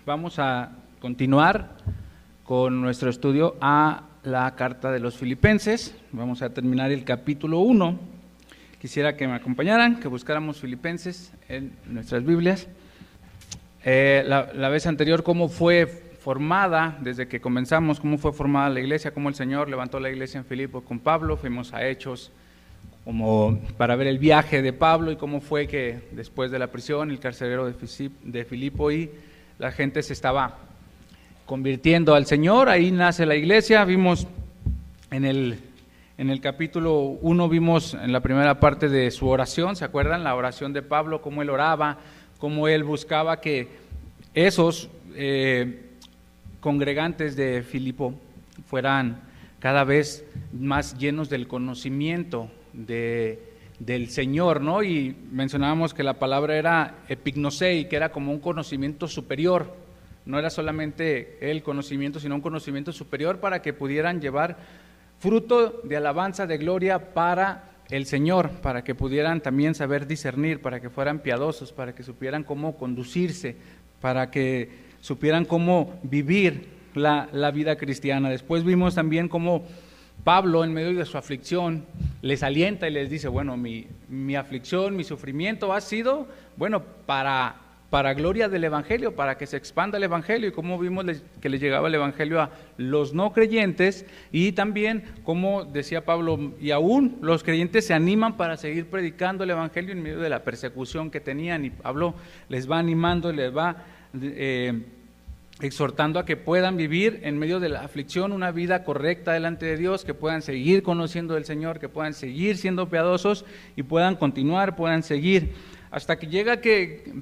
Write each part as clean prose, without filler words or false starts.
Vamos a continuar con nuestro estudio a la carta de los Filipenses. Vamos a terminar el capítulo 1. Quisiera que me acompañaran, que buscáramos Filipenses en nuestras Biblias. La vez anterior, cómo fue formada, desde que comenzamos, cómo fue formada la iglesia, cómo el Señor levantó la iglesia en Filipos con Pablo. Fuimos a Hechos como para ver el viaje de Pablo y cómo fue que después de la prisión, el carcelero de Filipo y la gente se estaba convirtiendo al Señor. Ahí nace la iglesia. Vimos en el capítulo 1, vimos en la primera parte de su oración, ¿se acuerdan? La oración de Pablo, cómo él oraba, cómo él buscaba que esos congregantes de Filipo fueran cada vez más llenos del conocimiento del Señor, ¿no? Y mencionábamos que la palabra era epignosei, que era como un conocimiento superior. No era solamente el conocimiento, sino un conocimiento superior para que pudieran llevar fruto de alabanza, de gloria para el Señor, para que pudieran también saber discernir, para que fueran piadosos, para que supieran cómo conducirse, para que supieran cómo vivir la vida cristiana. Después vimos también cómo Pablo, en medio de su aflicción, les alienta y les dice, bueno, mi aflicción, mi sufrimiento ha sido, bueno, para gloria del Evangelio, para que se expanda el Evangelio, y como vimos que les llegaba el Evangelio a los no creyentes, y también como decía Pablo, y aún los creyentes se animan para seguir predicando el Evangelio en medio de la persecución que tenían, y Pablo les va animando, les va exhortando a que puedan vivir en medio de la aflicción una vida correcta delante de Dios, que puedan seguir conociendo al Señor, que puedan seguir siendo piadosos y puedan continuar, puedan seguir, hasta que llega que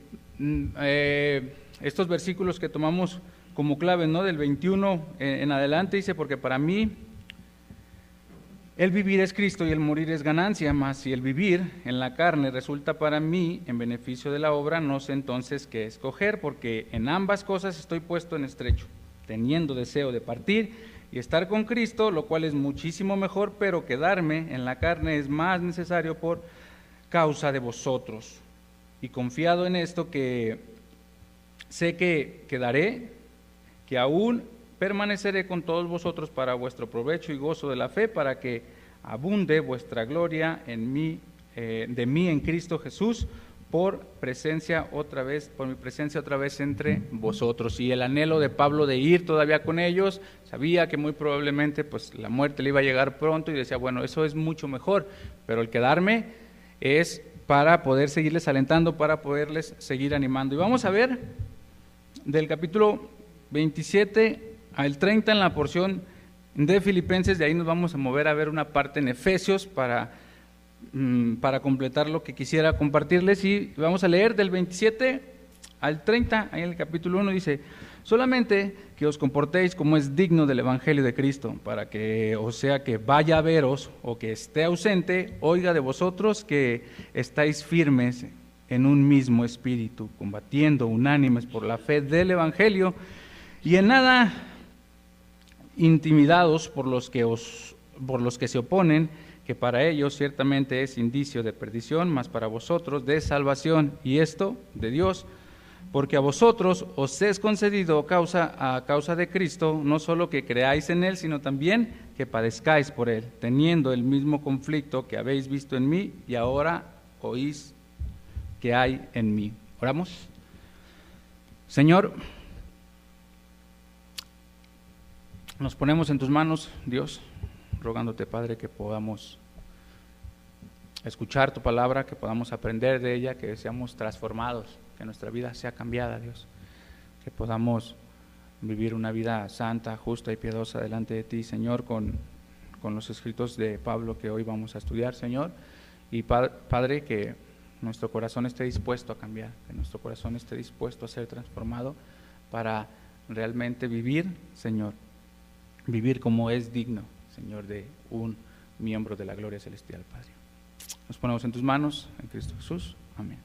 estos versículos que tomamos como clave, ¿no? Del 21 en adelante, dice, porque para mí el vivir es Cristo y el morir es ganancia, mas si el vivir en la carne resulta para mí en beneficio de la obra, no sé entonces qué escoger, porque en ambas cosas estoy puesto en estrecho, teniendo deseo de partir y estar con Cristo, lo cual es muchísimo mejor, pero quedarme en la carne es más necesario por causa de vosotros. Y confiado en esto, que sé que quedaré, que aún permaneceré con todos vosotros para vuestro provecho y gozo de la fe, para que abunde vuestra gloria en mí, de mí en Cristo Jesús, por mi presencia otra vez entre vosotros. Y el anhelo de Pablo de ir todavía con ellos, sabía que muy probablemente pues la muerte le iba a llegar pronto, y decía, bueno, eso es mucho mejor, pero el quedarme es para poder seguirles alentando, para poderles seguir animando. Y vamos a ver del capítulo 27 al 30 en la porción de Filipenses. De ahí nos vamos a mover a ver una parte en Efesios para completar lo que quisiera compartirles, y vamos a leer del 27 al 30. Ahí en el capítulo 1 dice, solamente que os comportéis como es digno del Evangelio de Cristo, para que, o sea, que vaya a veros o que esté ausente, oiga de vosotros que estáis firmes en un mismo espíritu, combatiendo unánimes por la fe del Evangelio, y en nada intimidados por los que se oponen, que para ellos ciertamente es indicio de perdición, mas para vosotros de salvación, y esto de Dios, porque a vosotros os es concedido a causa de Cristo, no solo que creáis en Él, sino también que padezcáis por Él, teniendo el mismo conflicto que habéis visto en mí y ahora oís que hay en mí. Oramos. Señor, nos ponemos en tus manos, Dios, rogándote, Padre, que podamos escuchar tu palabra, que podamos aprender de ella, que seamos transformados, que nuestra vida sea cambiada, Dios, que podamos vivir una vida santa, justa y piadosa delante de ti, Señor, con los escritos de Pablo que hoy vamos a estudiar, Señor, y Padre, que nuestro corazón esté dispuesto a cambiar, que nuestro corazón esté dispuesto a ser transformado para realmente vivir, Señor, vivir como es digno, Señor, de un miembro de la gloria celestial, Padre. Nos ponemos en tus manos, en Cristo Jesús. Amén.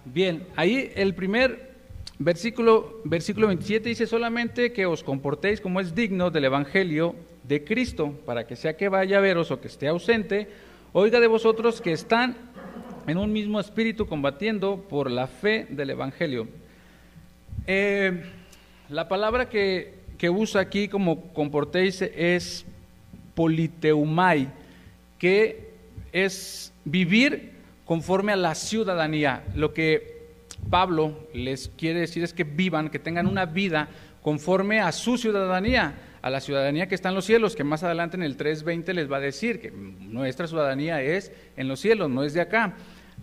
Bien, ahí el primer versículo 27 dice, solamente que os comportéis como es digno del Evangelio de Cristo, para que sea que vaya a veros o que esté ausente, oiga de vosotros que están en un mismo espíritu combatiendo por la fe del Evangelio. La palabra que usa aquí como comportéis es politeumai, que es vivir conforme a la ciudadanía. Lo que Pablo les quiere decir es que vivan, que tengan una vida conforme a su ciudadanía, a la ciudadanía que está en los cielos, que más adelante en el 3:20 les va a decir que nuestra ciudadanía es en los cielos, no es de acá.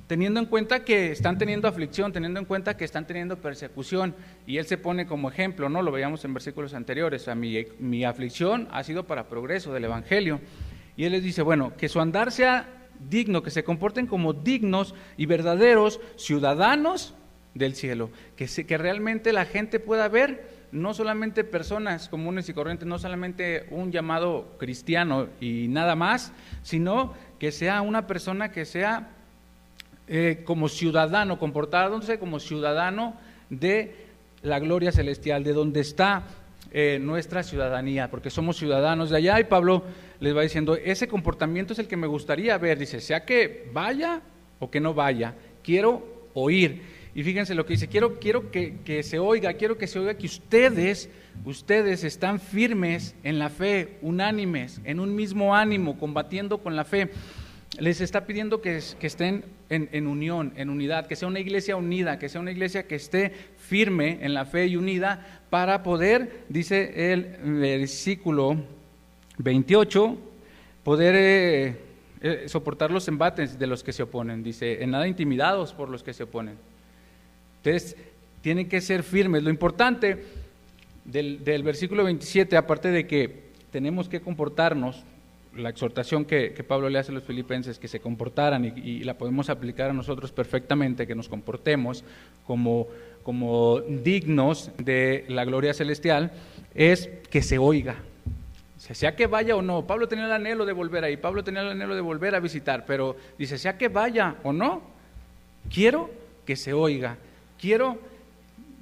Teniendo en cuenta que están teniendo aflicción, teniendo en cuenta que están teniendo persecución, y él se pone como ejemplo, ¿no? Lo veíamos en versículos anteriores, mi aflicción ha sido para progreso del Evangelio, y él les dice, bueno, que su andar sea digno, que se comporten como dignos y verdaderos ciudadanos del cielo, que realmente la gente pueda ver, no solamente personas comunes y corrientes, no solamente un llamado cristiano y nada más, sino que sea una persona que sea como ciudadano, comportándose como ciudadano de la gloria celestial, de donde está nuestra ciudadanía, porque somos ciudadanos de allá. Y Pablo les va diciendo, ese comportamiento es el que me gustaría ver, dice, sea que vaya o que no vaya, quiero oír. Y fíjense lo que dice, quiero que se oiga, quiero que se oiga que ustedes están firmes en la fe, unánimes, en un mismo ánimo, combatiendo con la fe. Les está pidiendo que estén en unión, en unidad, que sea una iglesia unida, que sea una iglesia que esté firme en la fe y unida para poder, dice el versículo 28, poder soportar los embates de los que se oponen. Dice, en nada intimidados por los que se oponen. Entonces, tienen que ser firmes. Lo importante del versículo 27, aparte de que tenemos que comportarnos, la exhortación que Pablo le hace a los filipenses, que se comportaran y la podemos aplicar a nosotros perfectamente, que nos comportemos como dignos de la gloria celestial, es que se oiga, sea que vaya o no. Pablo tenía el anhelo de volver ahí, Pablo tenía el anhelo de volver a visitar, pero dice, sea que vaya o no, quiero que se oiga, quiero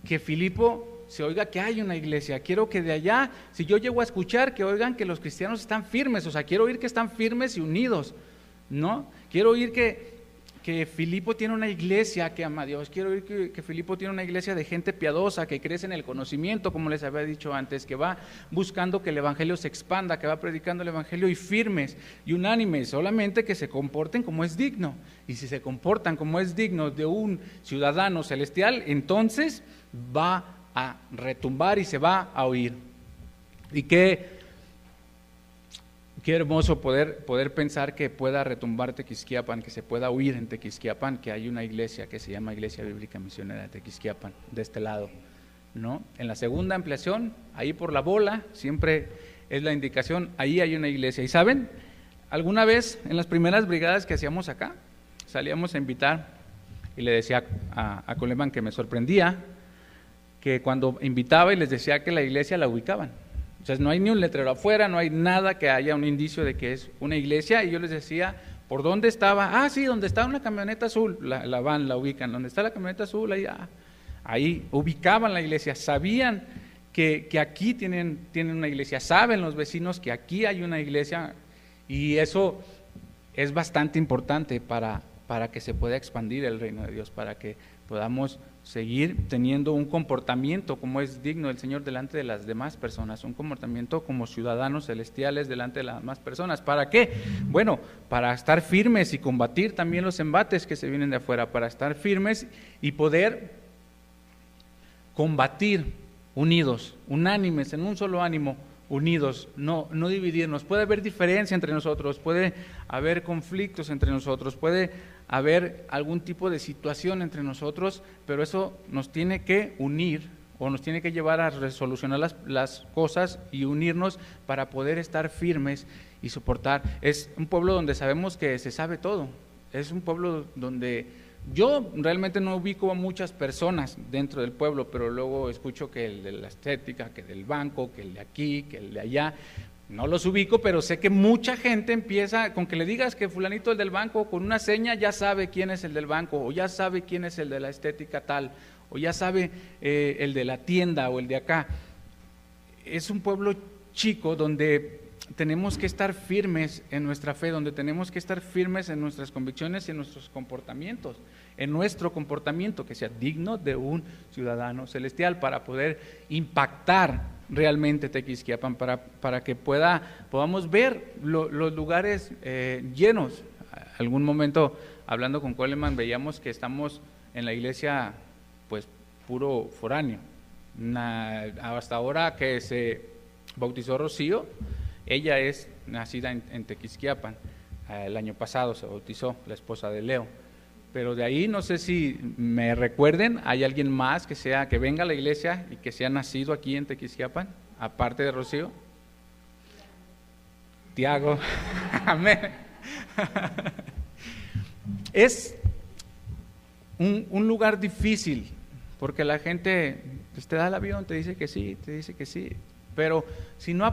que Filipo se oiga que hay una iglesia, quiero que de allá, si yo llego a escuchar, que oigan que los cristianos están firmes, o sea, quiero oír que están firmes y unidos, ¿no? Quiero oír que Filipo tiene una iglesia que ama a Dios, quiero oír que Filipo tiene una iglesia de gente piadosa, que crece en el conocimiento, como les había dicho antes, que va buscando que el evangelio se expanda, que va predicando el evangelio, y firmes y unánimes, solamente que se comporten como es digno, y si se comportan como es digno de un ciudadano celestial, entonces va a retumbar y se va a oír. Y qué hermoso poder pensar que pueda retumbar Tequisquiapan, que se pueda oír en Tequisquiapan, que hay una iglesia que se llama Iglesia Bíblica Misionera de Tequisquiapan, de este lado, ¿no? En la segunda ampliación, ahí por la bola, siempre es la indicación, ahí hay una iglesia. Y ¿saben? Alguna vez en las primeras brigadas que hacíamos acá, salíamos a invitar, y le decía a Coleman que me sorprendía que cuando invitaba y les decía que la iglesia la ubicaban. O sea, no hay ni un letrero afuera, no hay nada que haya un indicio de que es una iglesia, y yo les decía, ¿por dónde estaba? Ah, sí, donde está una camioneta azul, la van, la ubican, donde está la camioneta azul, ahí ubicaban la iglesia, sabían que aquí tienen una iglesia, saben los vecinos que aquí hay una iglesia, y eso es bastante importante para que se pueda expandir el reino de Dios, para que podamos seguir teniendo un comportamiento como es digno del Señor delante de las demás personas, un comportamiento como ciudadanos celestiales delante de las demás personas. ¿Para qué? Bueno, para estar firmes y combatir también los embates que se vienen de afuera, para estar firmes y poder combatir unidos, unánimes, en un solo ánimo, unidos, no dividirnos. Puede haber diferencia entre nosotros, puede haber conflictos entre nosotros, puede haber algún tipo de situación entre nosotros, pero eso nos tiene que unir o nos tiene que llevar a resolucionar las cosas y unirnos para poder estar firmes y soportar. Es un pueblo donde sabemos que se sabe todo, es un pueblo donde yo realmente no ubico a muchas personas dentro del pueblo, pero luego escucho que el de la estética, que del banco, que el de aquí, que el de allá. No los ubico, pero sé que mucha gente empieza, con que le digas que fulanito el del banco, con una seña ya sabe quién es el del banco, o ya sabe quién es el de la estética tal, o ya sabe el de la tienda o el de acá. Es un pueblo chico donde tenemos que estar firmes en nuestra fe, donde tenemos que estar firmes en nuestras convicciones y en nuestros comportamientos, en nuestro comportamiento que sea digno de un ciudadano celestial, para poder impactar realmente Tequisquiapan, para que podamos ver los lugares llenos. Algún momento, hablando con Coleman, veíamos que estamos en la iglesia, pues, puro foráneo. Hasta ahora que se bautizó Rocío, ella es nacida en Tequisquiapan. El año pasado se bautizó, la esposa de Leo. Pero de ahí, no sé si me recuerden, ¿hay alguien más que venga a la iglesia y que sea nacido aquí en Tequisquiapan, aparte de Rocío? Tiago. Amén. Es un lugar difícil, porque la gente, pues, te da el avión, te dice que sí, pero si no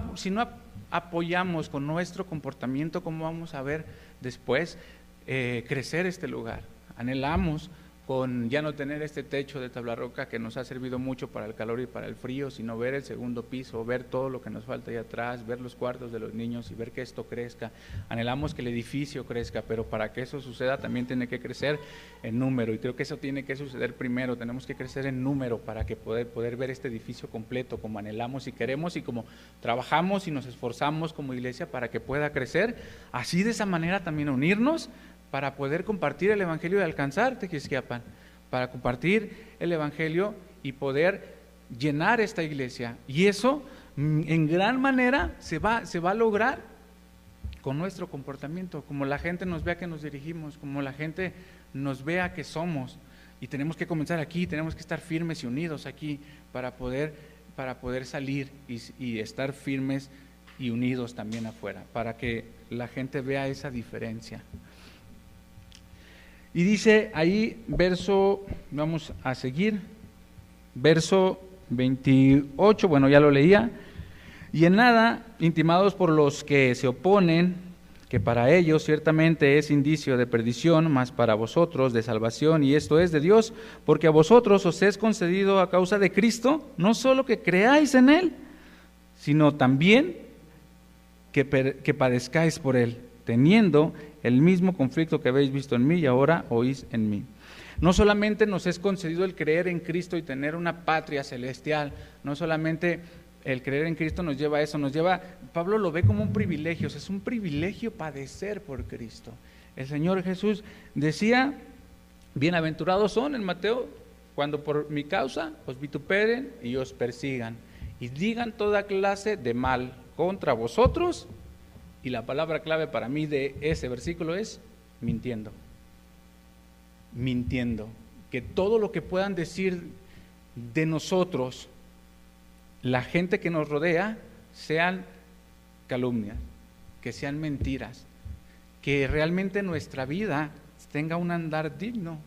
apoyamos con nuestro comportamiento, ¿cómo vamos a ver después crecer este lugar? Anhelamos con ya no tener este techo de tabla roca que nos ha servido mucho para el calor y para el frío, sino ver el segundo piso, ver todo lo que nos falta ahí atrás, ver los cuartos de los niños y ver que esto crezca. Anhelamos que el edificio crezca, pero para que eso suceda también tiene que crecer en número, y creo que eso tiene que suceder primero. Tenemos que crecer en número para que poder ver este edificio completo como anhelamos y queremos, y como trabajamos y nos esforzamos como iglesia para que pueda crecer. Así, de esa manera también unirnos para poder compartir el evangelio y alcanzar Tequisquiapan, para compartir el evangelio y poder llenar esta iglesia. Y eso en gran manera se va a lograr con nuestro comportamiento, como la gente nos vea que nos dirigimos, como la gente nos vea que somos. Y tenemos que comenzar aquí, tenemos que estar firmes y unidos aquí para poder salir y estar firmes y unidos también afuera, para que la gente vea esa diferencia. Y dice ahí, vamos a seguir, verso 28, bueno, ya lo leía. Y en nada, intimados por los que se oponen, que para ellos ciertamente es indicio de perdición, mas para vosotros de salvación, y esto es de Dios, porque a vosotros os es concedido a causa de Cristo, no solo que creáis en Él, sino también que padezcáis por Él, teniendo el mismo conflicto que habéis visto en mí y ahora oís en mí. No solamente nos es concedido el creer en Cristo y tener una patria celestial, no solamente el creer en Cristo nos lleva a eso, Pablo lo ve como un privilegio, es un privilegio padecer por Cristo. El Señor Jesús decía, bienaventurados son en Mateo, cuando por mi causa os vituperen y os persigan y digan toda clase de mal contra vosotros. Y la palabra clave para mí de ese versículo es mintiendo. Que todo lo que puedan decir de nosotros, la gente que nos rodea, sean calumnias, que sean mentiras, que realmente nuestra vida tenga un andar digno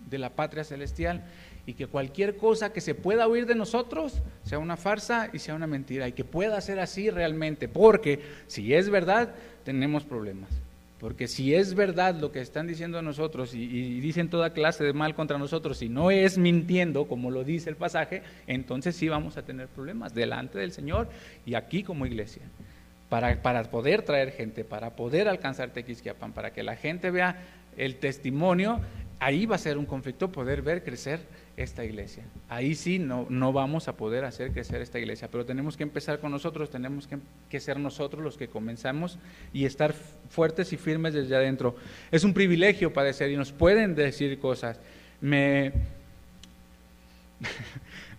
de la patria celestial, y que cualquier cosa que se pueda oír de nosotros sea una farsa y sea una mentira, y que pueda ser así realmente, porque si es verdad, tenemos problemas. Porque si es verdad lo que están diciendo a nosotros y dicen toda clase de mal contra nosotros, y no es mintiendo, como lo dice el pasaje, entonces sí vamos a tener problemas delante del Señor y aquí como iglesia. Para poder traer gente, para poder alcanzar Tequisquiapan, para que la gente vea el testimonio, ahí va a ser un conflicto poder ver crecer esta iglesia. Ahí sí no vamos a poder hacer crecer esta iglesia, pero tenemos que empezar con nosotros, tenemos que ser nosotros los que comenzamos y estar fuertes y firmes desde adentro. Es un privilegio padecer y nos pueden decir cosas. Me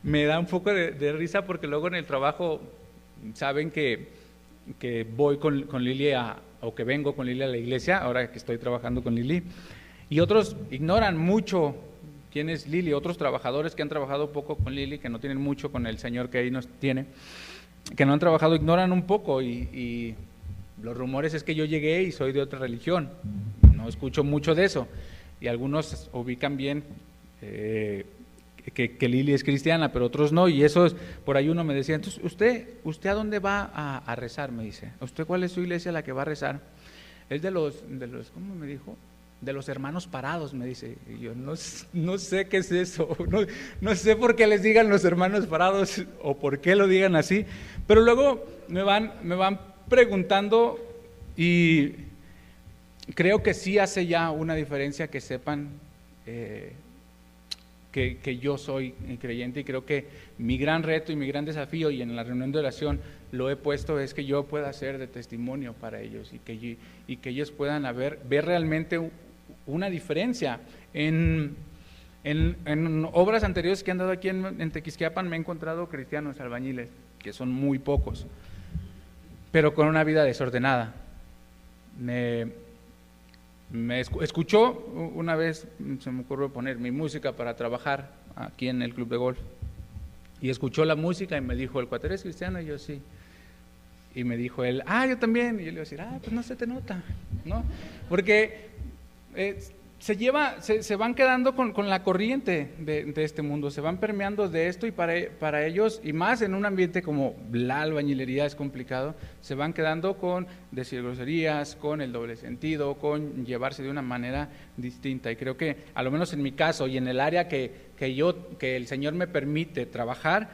da un poco de risa porque luego en el trabajo saben que voy con Lili o que vengo con Lili a la iglesia, ahora que estoy trabajando con Lili, y otros ignoran mucho quién es Lili, otros trabajadores que han trabajado poco con Lili, que no tienen mucho con el Señor que ahí nos tiene, que no han trabajado, ignoran un poco, y los rumores es que yo llegué y soy de otra religión, no escucho mucho de eso, y algunos ubican bien que Lili es cristiana, pero otros no, y eso es, por ahí uno me decía, entonces, ¿usted a dónde va a rezar? Me dice, ¿usted cuál es su iglesia a la que va a rezar? Es de los, ¿cómo me dijo? De los hermanos parados, me dice. Y yo no sé qué es eso, no sé por qué les digan los hermanos parados o por qué lo digan así, pero luego me van preguntando, y creo que sí hace ya una diferencia que sepan que yo soy creyente, y creo que mi gran reto y mi gran desafío, y en la reunión de oración lo he puesto, es que yo pueda ser de testimonio para ellos, y que ellos puedan ver realmente una diferencia. En obras anteriores que han dado aquí en Tequisquiapan me he encontrado cristianos albañiles, que son muy pocos, pero con una vida desordenada. Me escuchó una vez, se me ocurrió poner mi música para trabajar aquí en el club de golf, y escuchó la música y me dijo: ¿el cuate eres cristiano? Y yo: sí. Y me dijo él: yo también. Y yo le iba a decir: pues no se te nota, ¿no? Porque se van quedando con la corriente de este mundo, se van permeando de esto, y para ellos, y más en un ambiente como la albañilería es complicado, se van quedando con decir groserías, con el doble sentido, con llevarse de una manera distinta. Y creo que, a lo menos en mi caso y en el área que el Señor me permite trabajar,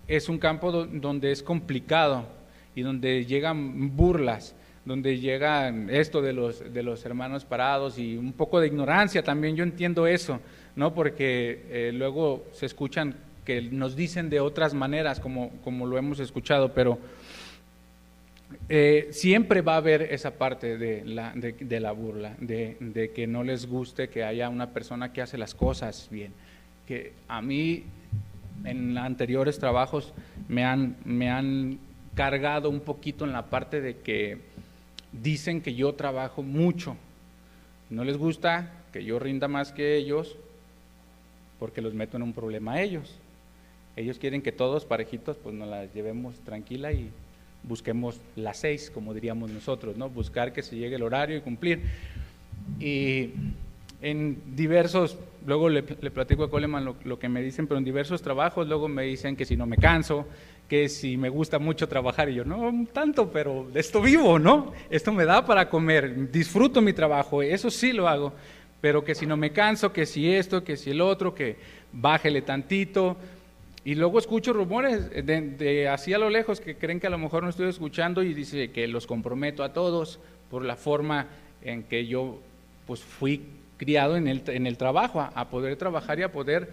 es un campo donde es complicado y donde llegan burlas, donde llega esto de los hermanos parados, y un poco de ignorancia también. Yo entiendo eso, ¿no? Porque luego se escuchan que nos dicen de otras maneras, como lo hemos escuchado, pero siempre va a haber esa parte de la burla, de que no les guste que haya una persona que hace las cosas bien. Que a mí, en anteriores trabajos, me han cargado un poquito en la parte de que dicen que yo trabajo mucho, no les gusta que yo rinda más que ellos, porque los meto en un problema a ellos. Ellos quieren que todos parejitos pues nos las llevemos tranquila y busquemos las 6, como diríamos nosotros, ¿no? Buscar que se llegue el horario y cumplir. Y en diversos, luego le platico a Coleman lo que me dicen, pero en diversos trabajos luego me dicen que si no me canso, que si me gusta mucho trabajar, y yo: no tanto, pero de esto vivo, ¿no? Esto me da para comer, disfruto mi trabajo, eso sí lo hago, pero que si no me canso, que si esto, que si el otro, que bájele tantito. Y luego escucho rumores de así a lo lejos, que creen que a lo mejor no estoy escuchando, y dice que los comprometo a todos por la forma en que yo pues fui criado en el trabajo, a poder trabajar y a poder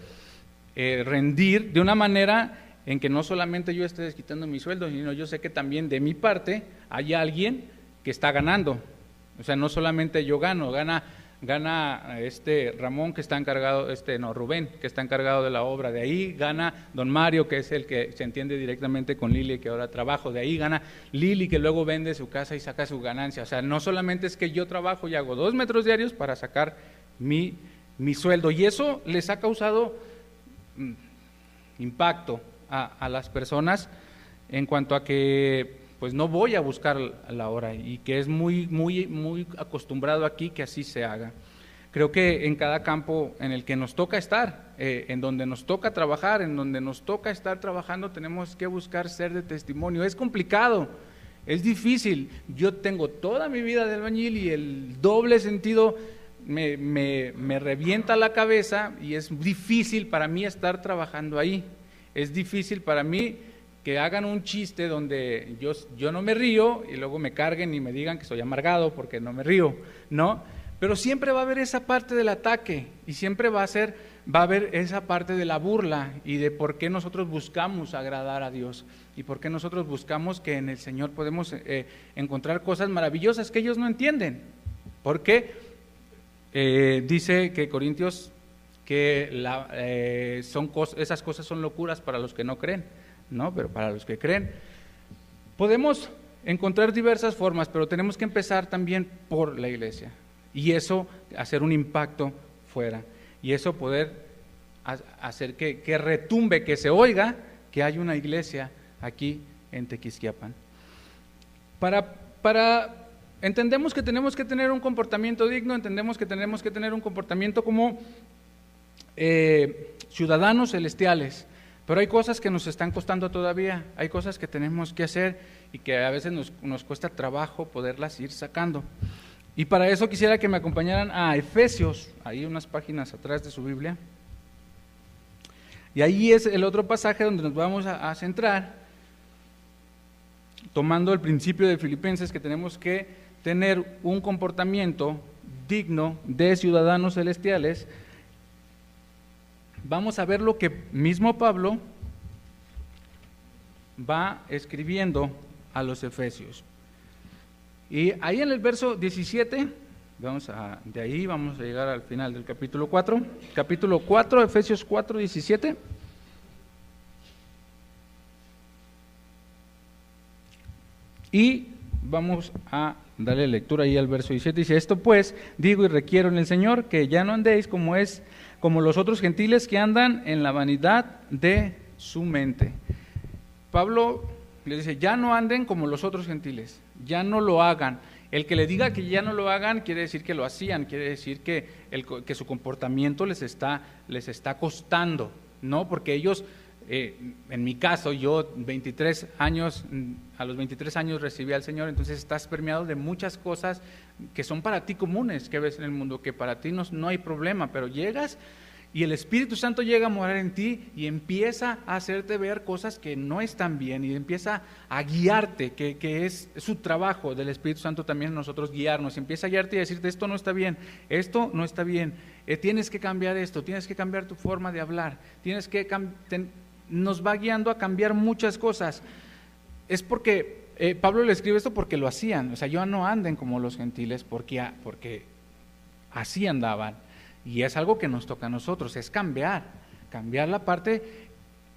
rendir de una manera en que no solamente yo esté desquitando mi sueldo, sino yo sé que también de mi parte hay alguien que está ganando. O sea, no solamente yo gana Ramón, que está encargado, Rubén, que está encargado de la obra, de ahí gana don Mario, que es el que se entiende directamente con Lili, que ahora trabajo, de ahí gana Lili, que luego vende su casa y saca su ganancia. O sea, no solamente es que yo trabajo y hago 2 metros diarios para sacar mi sueldo, y eso les ha causado impacto a las personas en cuanto a que pues no voy a buscar la hora, y que es muy acostumbrado aquí que así se haga. Creo que en cada campo en el que nos toca estar, en donde nos toca trabajar, en donde nos toca estar trabajando, tenemos que buscar ser de testimonio. Es complicado, es difícil. Yo tengo toda mi vida de albañil y el doble sentido me revienta la cabeza, y es difícil para mí estar trabajando ahí. Es difícil para mí que hagan un chiste donde yo no me río, y luego me carguen y me digan que soy amargado porque no me río, ¿no? Pero siempre va a haber esa parte del ataque, y siempre va a haber esa parte de la burla, y de por qué nosotros buscamos agradar a Dios, y por qué nosotros buscamos que en el Señor podemos encontrar cosas maravillosas que ellos no entienden. Porque dice que Corintios que esas cosas son locuras para los que no creen, ¿no? Pero para los que creen, podemos encontrar diversas formas, pero tenemos que empezar también por la iglesia, y eso hacer un impacto fuera, y eso poder hacer que retumbe, que se oiga que hay una iglesia aquí en Tequisquiapan. Entendemos que tenemos que tener un comportamiento digno, entendemos que tenemos que tener un comportamiento como ciudadanos celestiales, pero hay cosas que nos están costando todavía, hay cosas que tenemos que hacer y que a veces nos cuesta trabajo poderlas ir sacando. Y para eso quisiera que me acompañaran a Efesios, ahí unas páginas atrás de su Biblia, y ahí es el otro pasaje donde nos vamos a centrar. tomando el principio de Filipenses, que tenemos que tener un comportamiento digno de ciudadanos celestiales, vamos a ver lo que mismo Pablo va escribiendo a los Efesios. Y ahí en el verso 17, de ahí vamos a llegar al final del capítulo 4. Capítulo 4, Efesios 4, 17. Y vamos a darle lectura ahí al verso 17. Dice: esto pues digo y requiero en el Señor, que ya no andéis como los otros gentiles que andan en la vanidad de su mente. Pablo le dice: ya no anden como los otros gentiles, ya no lo hagan. El que le diga que ya no lo hagan quiere decir que lo hacían, quiere decir que su comportamiento les está costando, ¿no? Porque ellos, en mi caso, yo 23 años, a los 23 años recibí al Señor, entonces estás permeado de muchas cosas que son para ti comunes, que ves en el mundo, que para ti no hay problema, pero llegas y el Espíritu Santo llega a morar en ti y empieza a hacerte ver cosas que no están bien y empieza a guiarte, que es su trabajo del Espíritu Santo también nosotros guiarnos, empieza a guiarte y a decirte: esto no está bien, tienes que cambiar esto, tienes que cambiar tu forma de hablar, nos va guiando a cambiar muchas cosas. Es porque Pablo le escribe esto porque lo hacían, o sea, ya no anden como los gentiles porque así andaban. Y es algo que nos toca a nosotros, es cambiar la parte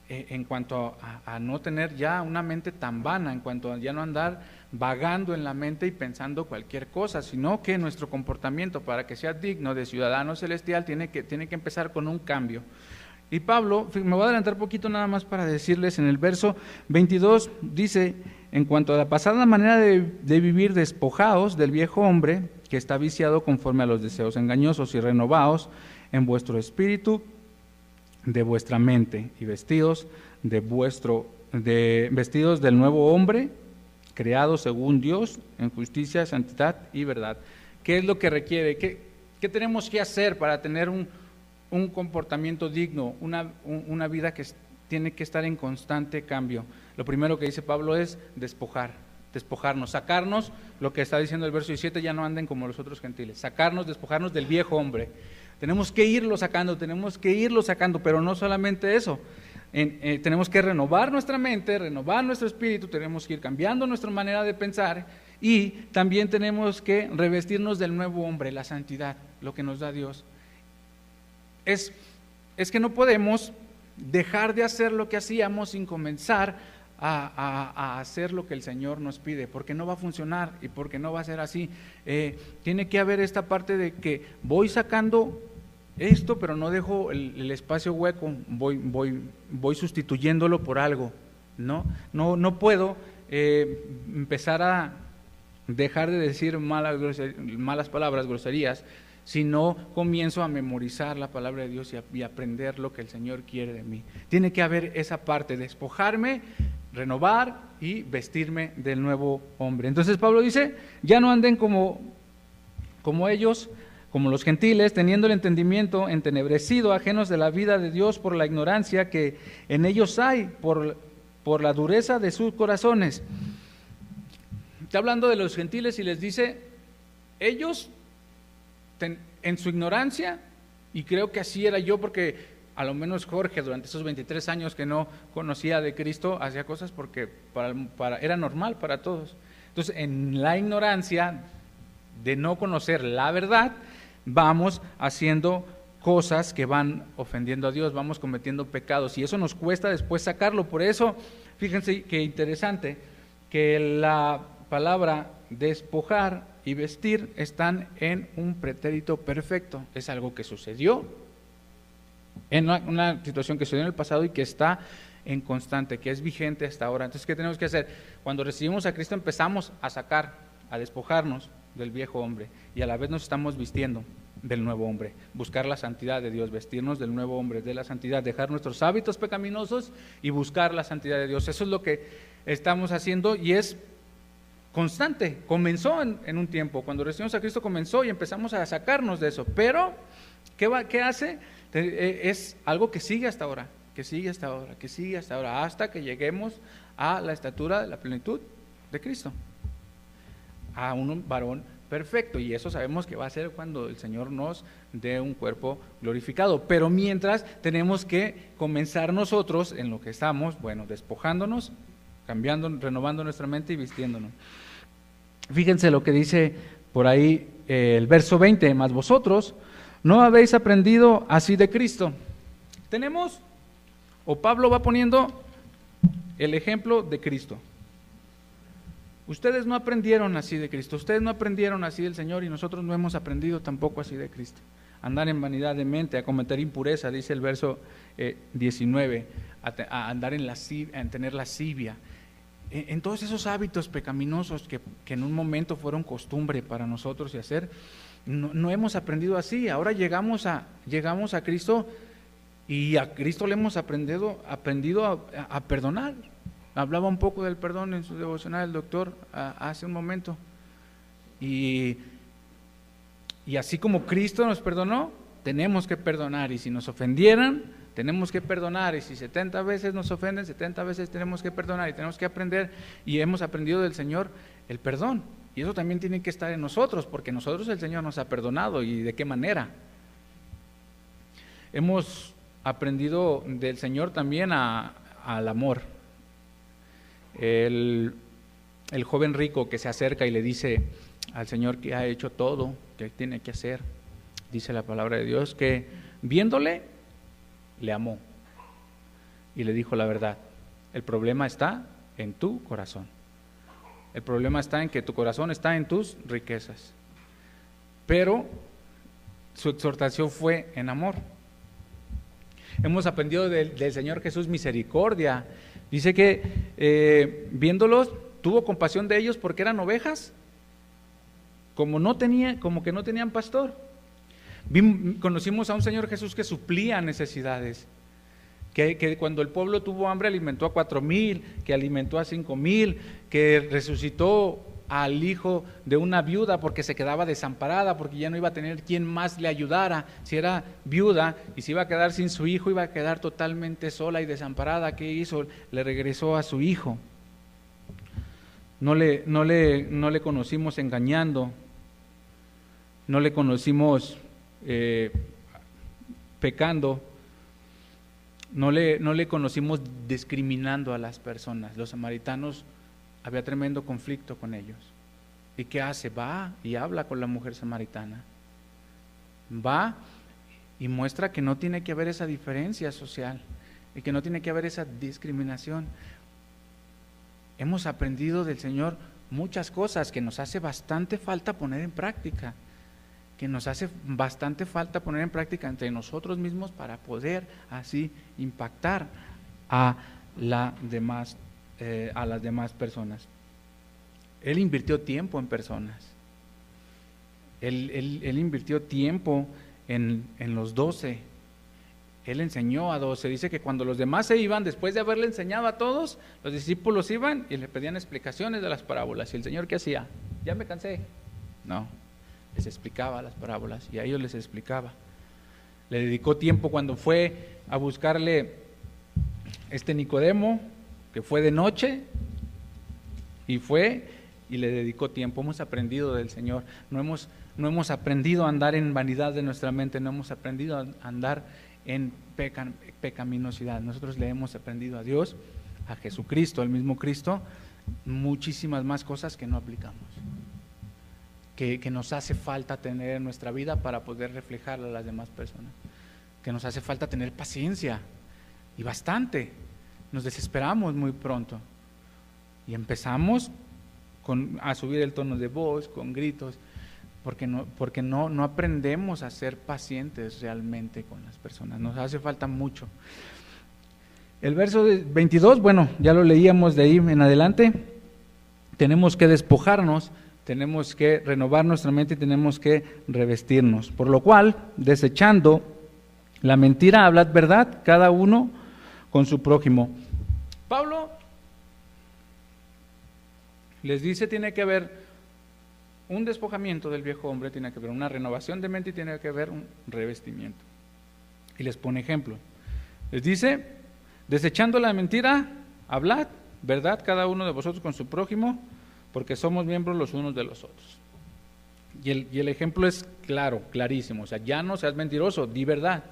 en cuanto a no tener ya una mente tan vana, en cuanto a ya no andar vagando en la mente y pensando cualquier cosa, sino que nuestro comportamiento, para que sea digno de ciudadano celestial, tiene que empezar con un cambio. Y Pablo, me voy a adelantar un poquito nada más para decirles, en el verso 22 dice: en cuanto a la pasada manera de vivir, despojaos del viejo hombre que está viciado conforme a los deseos engañosos, y renovaos en vuestro espíritu de vuestra mente, y vestidos del nuevo hombre, creado según Dios en justicia, santidad y verdad. ¿Qué es lo que requiere? ¿Qué tenemos que hacer para tener un comportamiento digno, una vida que tiene que estar en constante cambio? Lo primero que dice Pablo es despojarnos, sacarnos, lo que está diciendo el verso 17: ya no anden como los otros gentiles, despojarnos del viejo hombre. Tenemos que irlo sacando, pero no solamente eso, tenemos que renovar nuestra mente, renovar nuestro espíritu, tenemos que ir cambiando nuestra manera de pensar, y también tenemos que revestirnos del nuevo hombre, la santidad, lo que nos da Dios. Es que no podemos dejar de hacer lo que hacíamos sin comenzar a hacer lo que el Señor nos pide, porque no va a funcionar y porque no va a ser así. Tiene que haber esta parte de que voy sacando esto, pero no dejo el espacio hueco, voy sustituyéndolo por algo. No puedo empezar a dejar de decir malas palabras, groserías, si no comienzo a memorizar la palabra de Dios y aprender lo que el Señor quiere de mí. Tiene que haber esa parte, despojarme, renovar y vestirme del nuevo hombre. Entonces Pablo dice: ya no anden como ellos, como los gentiles, teniendo el entendimiento entenebrecido, ajenos de la vida de Dios por la ignorancia que en ellos hay, por la dureza de sus corazones. Está hablando de los gentiles y les dice: ellos en su ignorancia, y creo que así era yo, porque a lo menos Jorge durante esos 23 años que no conocía de Cristo hacía cosas porque era normal para todos. Entonces, en la ignorancia de no conocer la verdad, vamos haciendo cosas que van ofendiendo a Dios, vamos cometiendo pecados, y eso nos cuesta después sacarlo. Por eso, fíjense qué interesante, que la palabra despojar y vestir están en un pretérito perfecto. Es algo que sucedió en una situación que sucedió en el pasado y que está en constante, que es vigente hasta ahora. Entonces, ¿qué tenemos que hacer? Cuando recibimos a Cristo empezamos a despojarnos del viejo hombre, y a la vez nos estamos vistiendo del nuevo hombre, buscar la santidad de Dios, vestirnos del nuevo hombre, de la santidad, dejar nuestros hábitos pecaminosos y buscar la santidad de Dios. Eso es lo que estamos haciendo, y es constante. Comenzó en un tiempo, cuando recibimos a Cristo comenzó y empezamos a sacarnos de eso, pero ¿qué hace? Es algo que sigue hasta ahora, hasta que lleguemos a la estatura de la plenitud de Cristo, a un varón perfecto, y eso sabemos que va a ser cuando el Señor nos dé un cuerpo glorificado. Pero mientras tenemos que comenzar nosotros en lo que estamos, bueno, despojándonos, cambiando, renovando nuestra mente y vistiéndonos. Fíjense lo que dice por ahí el verso 20, mas vosotros no habéis aprendido así de Cristo. Tenemos, o Pablo va poniendo el ejemplo de Cristo. Ustedes no aprendieron así de Cristo, ustedes no aprendieron así del Señor, y nosotros no hemos aprendido tampoco así de Cristo. Andar en vanidad de mente, a cometer impureza, dice el verso 19, a andar en tener lascivia, en todos esos hábitos pecaminosos que en un momento fueron costumbre para nosotros y hacer. No hemos aprendido así. Ahora llegamos a Cristo, y a Cristo le hemos aprendido a perdonar. Hablaba un poco del perdón en su devocional el doctor hace un momento. Y así como Cristo nos perdonó, tenemos que perdonar. Y si nos ofendieran, tenemos que perdonar. Y si 70 veces nos ofenden, 70 veces tenemos que perdonar. Y tenemos que aprender, y hemos aprendido del Señor el perdón. Y eso también tiene que estar en nosotros, porque nosotros el Señor nos ha perdonado. ¿Y de qué manera? Hemos aprendido del Señor también al amor. El joven rico que se acerca y le dice al Señor que ha hecho todo, que tiene que hacer, dice la palabra de Dios, que viéndole, le amó y le dijo la verdad. El problema está en tu corazón. El problema está en que tu corazón está en tus riquezas. Pero su exhortación fue en amor. Hemos aprendido del Señor Jesús misericordia. Dice que viéndolos, tuvo compasión de ellos porque eran ovejas, como que no tenían pastor. Conocimos a un Señor Jesús que suplía necesidades, que cuando el pueblo tuvo hambre alimentó a 4,000, que alimentó a 5,000, que resucitó al hijo de una viuda porque se quedaba desamparada, porque ya no iba a tener quien más le ayudara. Si era viuda y se iba a quedar sin su hijo, iba a quedar totalmente sola y desamparada. ¿Qué hizo? Le regresó a su hijo. No le conocimos engañando, no le conocimos pecando, no le conocimos discriminando a las personas. Los samaritanos, había tremendo conflicto con ellos. ¿Y qué hace? Va y habla con la mujer samaritana. Va y muestra que no tiene que haber esa diferencia social y que no tiene que haber esa discriminación. Hemos aprendido del Señor muchas cosas que nos hace bastante falta poner en práctica, que nos hace bastante falta poner en práctica entre nosotros mismos para poder así impactar a las demás personas. Él invirtió tiempo en personas. Él invirtió tiempo en los 12. Él enseñó a 12. Dice que cuando los demás se iban, después de haberle enseñado a todos, los discípulos iban y le pedían explicaciones de las parábolas. ¿Y el Señor qué hacía? Ya me cansé. No, les explicaba las parábolas y a ellos les explicaba. Le dedicó tiempo cuando fue a buscarle Nicodemo, que fue de noche, y fue y le dedicó tiempo. Hemos aprendido del Señor. No hemos aprendido a andar en vanidad de nuestra mente, no hemos aprendido a andar en pecaminosidad. Nosotros le hemos aprendido a Dios, a Jesucristo, al mismo Cristo, muchísimas más cosas que no aplicamos, que nos hace falta tener en nuestra vida para poder reflejarla a las demás personas, que nos hace falta tener paciencia, y bastante. Nos desesperamos muy pronto y empezamos a subir el tono de voz, con gritos, porque no aprendemos a ser pacientes realmente con las personas. Nos hace falta mucho. El verso 22, bueno, ya lo leíamos de ahí en adelante. Tenemos que despojarnos, tenemos que renovar nuestra mente y tenemos que revestirnos. Por lo cual, desechando la mentira, hablad verdad, cada uno con su prójimo. Pablo les dice, tiene que haber un despojamiento del viejo hombre, tiene que haber una renovación de mente y tiene que haber un revestimiento. Y les pone ejemplo. Les dice, desechando la mentira, hablad verdad cada uno de vosotros con su prójimo, porque somos miembros los unos de los otros. Y el ejemplo es claro, clarísimo. O sea, ya no seas mentiroso, di verdad.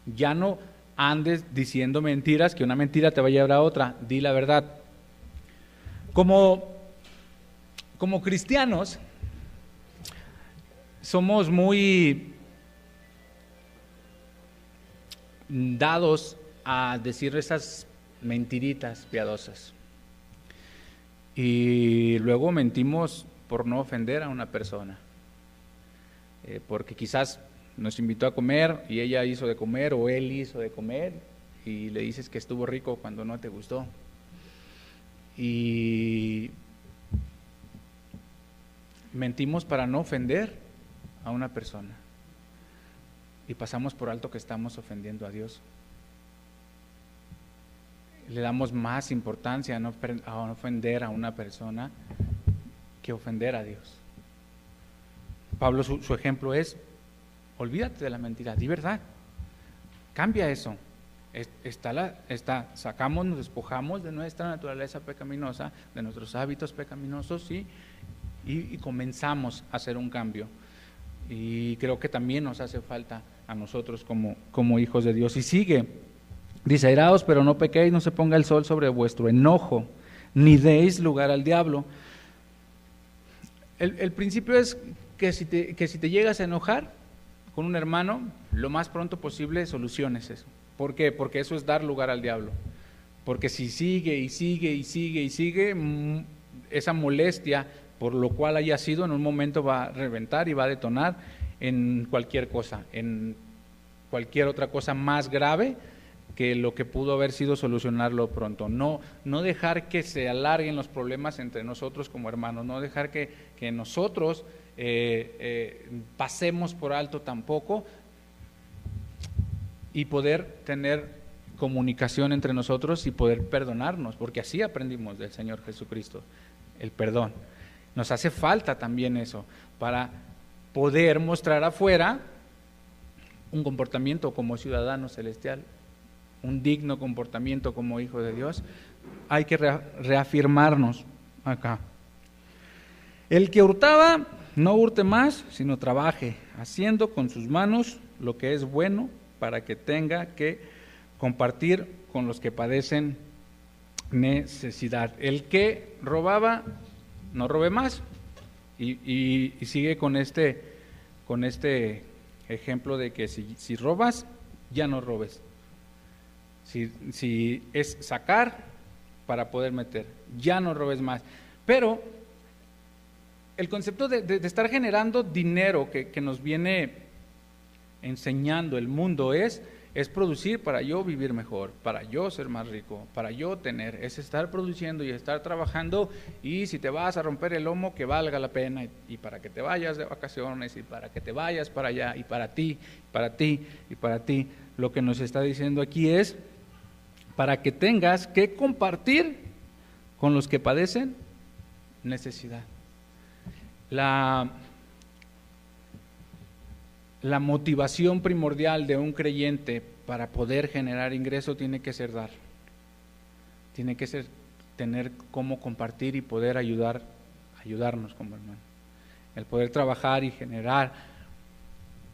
Ya no andes diciendo mentiras, que una mentira te va a llevar a otra, di la verdad. Como cristianos, somos muy dados a decir esas mentiritas piadosas. Y luego mentimos por no ofender a una persona. Porque quizás nos invitó a comer y ella hizo de comer o él hizo de comer y le dices que estuvo rico cuando no te gustó. Y mentimos para no ofender a una persona y pasamos por alto que estamos ofendiendo a Dios. Le damos más importancia a no ofender a una persona que ofender a Dios. Pablo, su ejemplo es: olvídate de la mentira, di verdad, cambia eso. Nos despojamos de nuestra naturaleza pecaminosa, de nuestros hábitos pecaminosos, ¿sí? Y comenzamos a hacer un cambio. Y creo que también nos hace falta a nosotros como hijos de Dios. Y sigue, dice: airaos, pero no pequéis, no se ponga el sol sobre vuestro enojo, ni deis lugar al diablo. El principio es que si te llegas a enojar con un hermano, lo más pronto posible soluciones eso. ¿Por qué? Porque eso es dar lugar al diablo. Porque si sigue y sigue y sigue y sigue, esa molestia, por lo cual haya sido, en un momento va a reventar y va a detonar en cualquier cosa, en cualquier otra cosa más grave que lo que pudo haber sido solucionarlo pronto. No dejar que se alarguen los problemas entre nosotros como hermanos, no dejar que nosotros pasemos por alto tampoco, y poder tener comunicación entre nosotros y poder perdonarnos, porque así aprendimos del Señor Jesucristo, el perdón. Nos hace falta también eso para poder mostrar afuera un comportamiento como ciudadano celestial, un digno comportamiento como hijo de Dios. Hay que reafirmarnos acá. El que hurtaba, no hurte más, sino trabaje, haciendo con sus manos lo que es bueno, para que tenga que compartir con los que padecen necesidad. El que robaba, no robe más. Y sigue con este ejemplo de que si robas, ya no robes. Si es sacar para poder meter, ya no robes más. Pero el concepto de estar generando dinero que nos viene enseñando el mundo es producir para yo vivir mejor, para yo ser más rico, para yo tener, es estar produciendo y estar trabajando, y si te vas a romper el lomo, que valga la pena, y para que te vayas de vacaciones, y para que te vayas para allá, y para ti, para ti, y para ti. Lo que nos está diciendo aquí es para que tengas que compartir con los que padecen necesidad. La motivación primordial de un creyente para poder generar ingreso tiene que ser dar. Tiene que ser tener cómo compartir y poder ayudarnos como hermanos. El poder trabajar y generar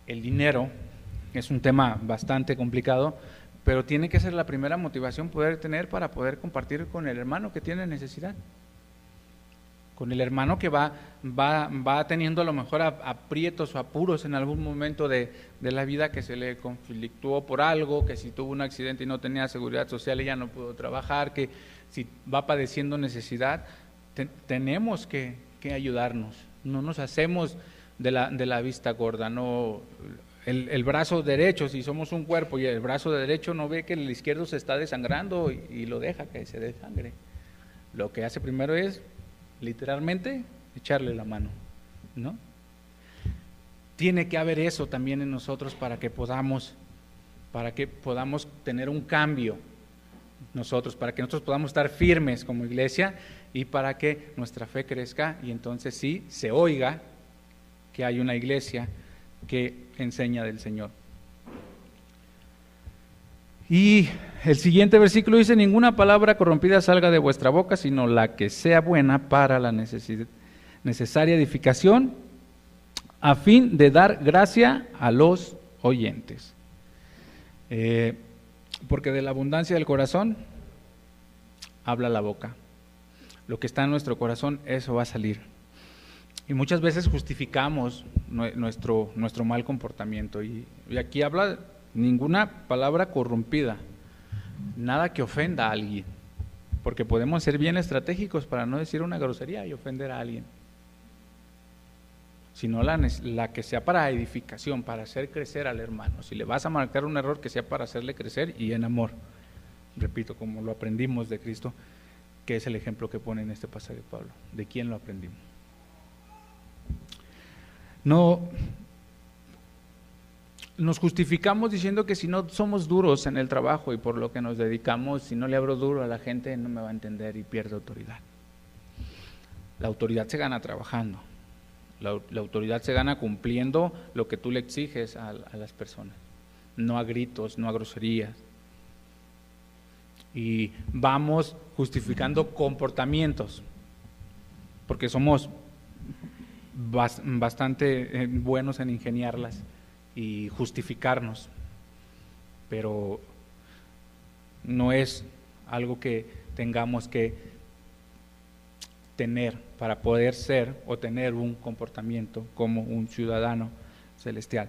el dinero es un tema bastante complicado, pero tiene que ser la primera motivación poder tener para poder compartir con el hermano que tiene necesidad. Con el hermano que va teniendo a lo mejor aprietos o apuros en algún momento de la vida, que se le conflictuó por algo, que si tuvo un accidente y no tenía seguridad social y ya no pudo trabajar, que si va padeciendo necesidad, tenemos que ayudarnos. No nos hacemos de la vista gorda. No, el brazo derecho, si somos un cuerpo y el brazo derecho no ve que el izquierdo se está desangrando y lo deja que se desangre, lo que hace primero es literalmente echarle la mano, ¿no? Tiene que haber eso también en nosotros para que podamos tener un cambio nosotros, para que nosotros podamos estar firmes como iglesia y para que nuestra fe crezca, y entonces sí se oiga que hay una iglesia que enseña del Señor. Y el siguiente versículo dice: ninguna palabra corrompida salga de vuestra boca, sino la que sea buena para la necesaria edificación, a fin de dar gracia a los oyentes. Porque de la abundancia del corazón habla la boca. Lo que está en nuestro corazón, eso va a salir. Y muchas veces justificamos nuestro mal comportamiento. Y aquí habla ninguna palabra corrompida, nada que ofenda a alguien. Porque podemos ser bien estratégicos para no decir una grosería y ofender a alguien. Sino la que sea para edificación, para hacer crecer al hermano. Si le vas a marcar un error, que sea para hacerle crecer y en amor. Repito, como lo aprendimos de Cristo, que es el ejemplo que pone en este pasaje Pablo. ¿De quién lo aprendimos? No nos justificamos diciendo que si no somos duros en el trabajo y por lo que nos dedicamos, si no le abro duro a la gente, no me va a entender y pierde autoridad. La autoridad se gana trabajando. La autoridad se gana cumpliendo lo que tú le exiges a las personas, no a gritos, no a groserías. Y vamos justificando comportamientos, porque somos bastante buenos en ingeniarlas y justificarnos, pero no es algo que tengamos que tener para poder ser o tener un comportamiento como un ciudadano celestial.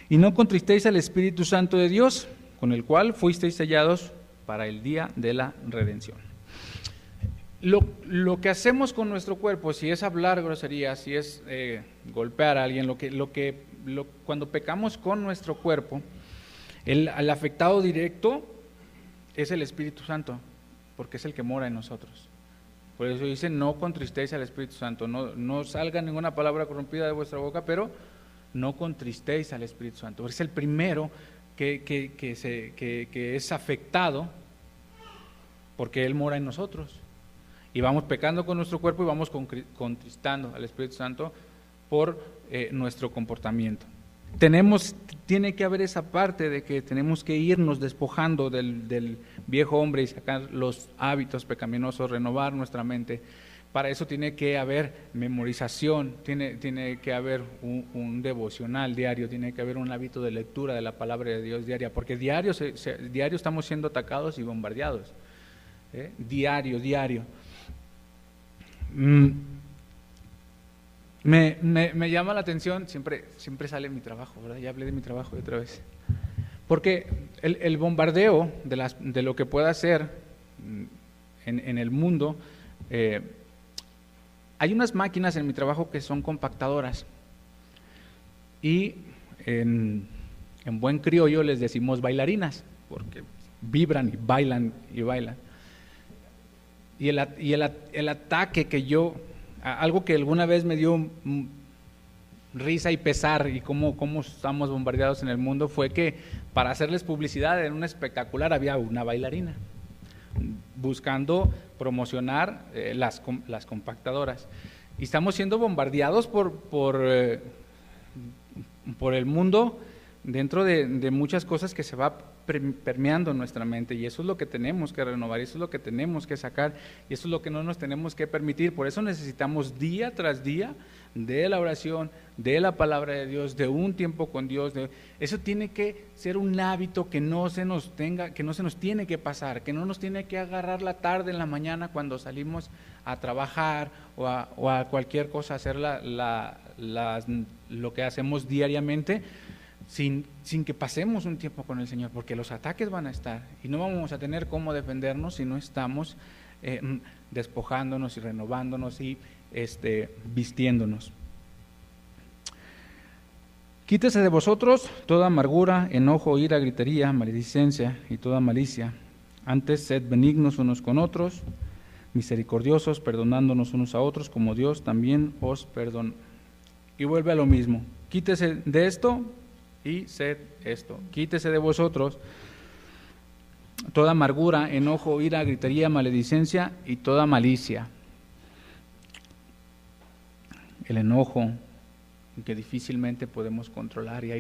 Y no contristéis al Espíritu Santo de Dios, con el cual fuisteis sellados para el día de la redención. Lo que hacemos con nuestro cuerpo, si es hablar groserías, si es golpear a alguien, cuando pecamos con nuestro cuerpo, el afectado directo es el Espíritu Santo, porque es el que mora en nosotros. Por eso dice: no contristéis al Espíritu Santo, no salga ninguna palabra corrompida de vuestra boca, pero no contristéis al Espíritu Santo. Es el primero que es afectado, porque Él mora en nosotros. Y vamos pecando con nuestro cuerpo y vamos contristando al Espíritu Santo por nuestro comportamiento. Tiene que haber esa parte de que tenemos que irnos despojando del viejo hombre y sacar los hábitos pecaminosos, renovar nuestra mente. Para eso tiene que haber memorización, tiene que haber un devocional diario, tiene que haber un hábito de lectura de la palabra de Dios diaria, porque diario estamos siendo atacados y bombardeados. Diario. Me llama la atención, siempre sale mi trabajo, ¿verdad? Ya hablé de mi trabajo otra vez. Porque el bombardeo de lo que pueda ser en el mundo, hay unas máquinas en mi trabajo que son compactadoras. Y en buen criollo les decimos bailarinas, porque vibran y bailan y bailan. Y el ataque algo que alguna vez me dio risa y pesar, y cómo estamos bombardeados en el mundo, fue que para hacerles publicidad en un espectacular había una bailarina, buscando promocionar las compactadoras. Y estamos siendo bombardeados por el mundo dentro de muchas cosas que se va permeando en nuestra mente, y eso es lo que tenemos que renovar, eso es lo que tenemos que sacar, y eso es lo que no nos tenemos que permitir. Por eso necesitamos día tras día de la oración, de la palabra de Dios, de un tiempo con Dios. Eso tiene que ser un hábito que no se nos tiene que pasar, que no nos tiene que agarrar la tarde en la mañana cuando salimos a trabajar o a cualquier cosa, hacer lo que hacemos diariamente, sin que pasemos un tiempo con el Señor, porque los ataques van a estar y no vamos a tener cómo defendernos si no estamos despojándonos y renovándonos y vistiéndonos. Quítese de vosotros toda amargura, enojo, ira, gritería, maledicencia y toda malicia. Antes sed benignos unos con otros, misericordiosos, perdonándonos unos a otros, como Dios también os perdonó. Y vuelve a lo mismo: quítese de esto y sed esto. Quítese de vosotros toda amargura, enojo, ira, gritería, maledicencia y toda malicia. El enojo, que difícilmente podemos controlar, y hay